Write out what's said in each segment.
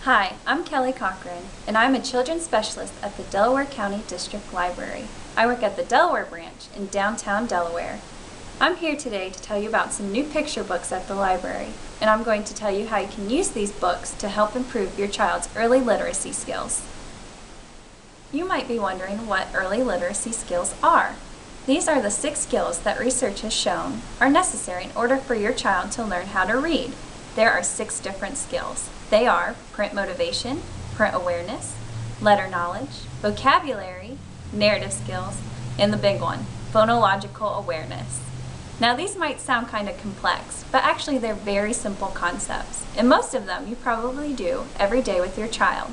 Hi, I'm Kelly Cochran, and I'm a children's specialist at the Delaware County District Library. I work at the Delaware branch in downtown Delaware. I'm here today to tell you about some new picture books at the library, and I'm going to tell you how you can use these books to help improve your child's early literacy skills. You might be wondering what early literacy skills are. These are the 6 skills that research has shown are necessary in order for your child to learn how to read. There are 6 different skills. They are print motivation, print awareness, letter knowledge, vocabulary, narrative skills, and the big one, phonological awareness. Now these might sound kind of complex, but actually they're very simple concepts, and most of them you probably do every day with your child.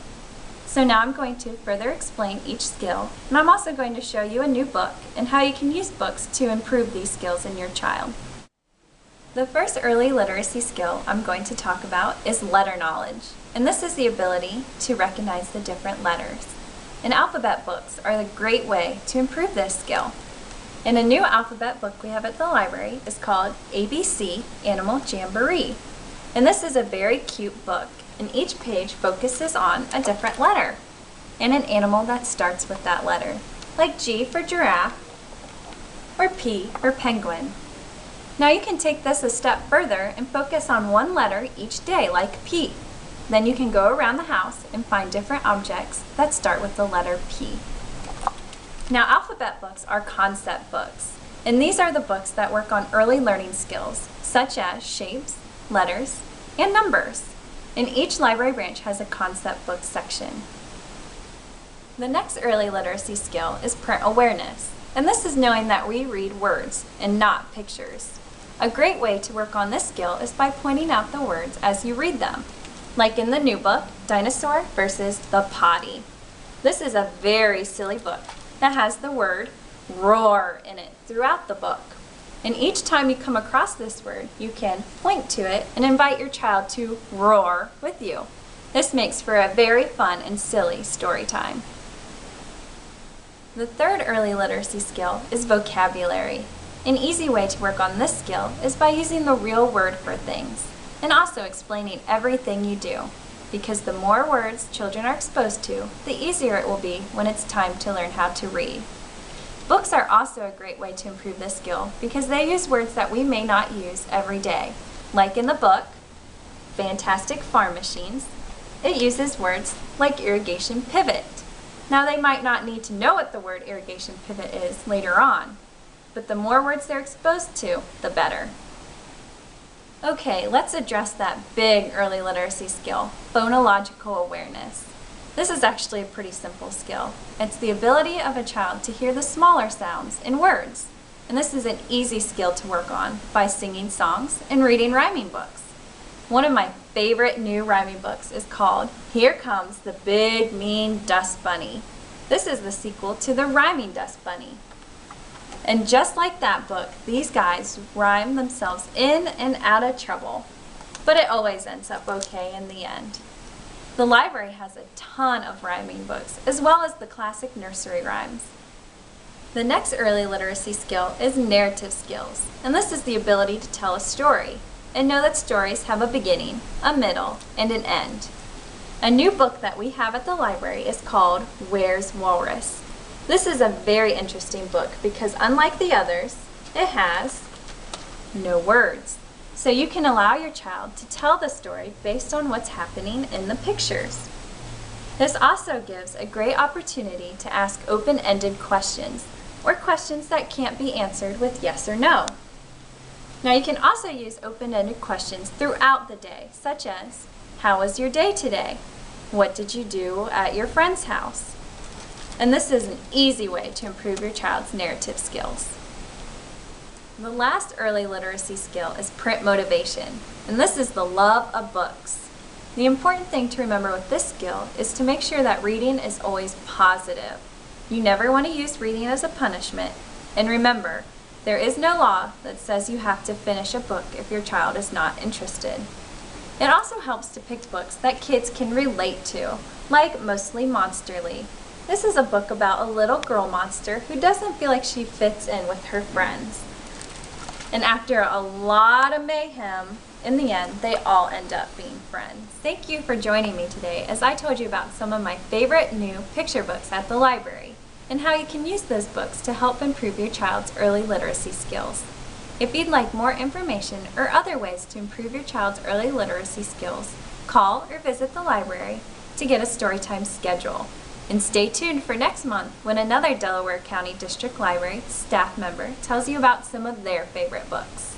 So now I'm going to further explain each skill, and I'm also going to show you a new book and how you can use books to improve these skills in your child. The first early literacy skill I'm going to talk about is letter knowledge, and this is the ability to recognize the different letters. And alphabet books are a great way to improve this skill. And a new alphabet book we have at the library is called ABC Animal Jamboree. And this is a very cute book, and each page focuses on a different letter and an animal that starts with that letter, like G for giraffe or P for penguin. Now you can take this a step further and focus on one letter each day, like P. Then you can go around the house and find different objects that start with the letter P. Now alphabet books are concept books, and these are the books that work on early learning skills, such as shapes, letters, and numbers. And each library branch has a concept book section. The next early literacy skill is print awareness, and this is knowing that we read words and not pictures. A great way to work on this skill is by pointing out the words as you read them. Like in the new book, Dinosaur versus the Potty. This is a very silly book that has the word roar in it throughout the book. And each time you come across this word, you can point to it and invite your child to roar with you. This makes for a very fun and silly story time. The third early literacy skill is vocabulary. An easy way to work on this skill is by using the real word for things, and also explaining everything you do, because the more words children are exposed to, the easier it will be when it's time to learn how to read. Books are also a great way to improve this skill because they use words that we may not use every day. Like in the book, Fantastic Farm Machines, it uses words like irrigation pivot. Now they might not need to know what the word irrigation pivot is later on, but the more words they're exposed to, the better. Okay, let's address that big early literacy skill, phonological awareness. This is actually a pretty simple skill. It's the ability of a child to hear the smaller sounds in words. And this is an easy skill to work on by singing songs and reading rhyming books. One of my favorite new rhyming books is called Here Comes the Big Mean Dust Bunny. This is the sequel to the Rhyming Dust Bunny. And just like that book, these guys rhyme themselves in and out of trouble. But it always ends up okay in the end. The library has a ton of rhyming books, as well as the classic nursery rhymes. The next early literacy skill is narrative skills, and this is the ability to tell a story, and know that stories have a beginning, a middle, and an end. A new book that we have at the library is called Where's Walrus? This is a very interesting book because unlike the others, it has no words. So you can allow your child to tell the story based on what's happening in the pictures. This also gives a great opportunity to ask open-ended questions, or questions that can't be answered with yes or no. Now you can also use open-ended questions throughout the day, such as, how was your day today? What did you do at your friend's house? And this is an easy way to improve your child's narrative skills. The last early literacy skill is print motivation, and this is the love of books. The important thing to remember with this skill is to make sure that reading is always positive. You never want to use reading as a punishment, and remember, there is no law that says you have to finish a book if your child is not interested. It also helps to pick books that kids can relate to, like Mostly Monsterly. This is a book about a little girl monster who doesn't feel like she fits in with her friends. And after a lot of mayhem, in the end, they all end up being friends. Thank you for joining me today as I told you about some of my favorite new picture books at the library and how you can use those books to help improve your child's early literacy skills. If you'd like more information or other ways to improve your child's early literacy skills, call or visit the library to get a storytime schedule. And stay tuned for next month when another Delaware County District Library staff member tells you about some of their favorite books.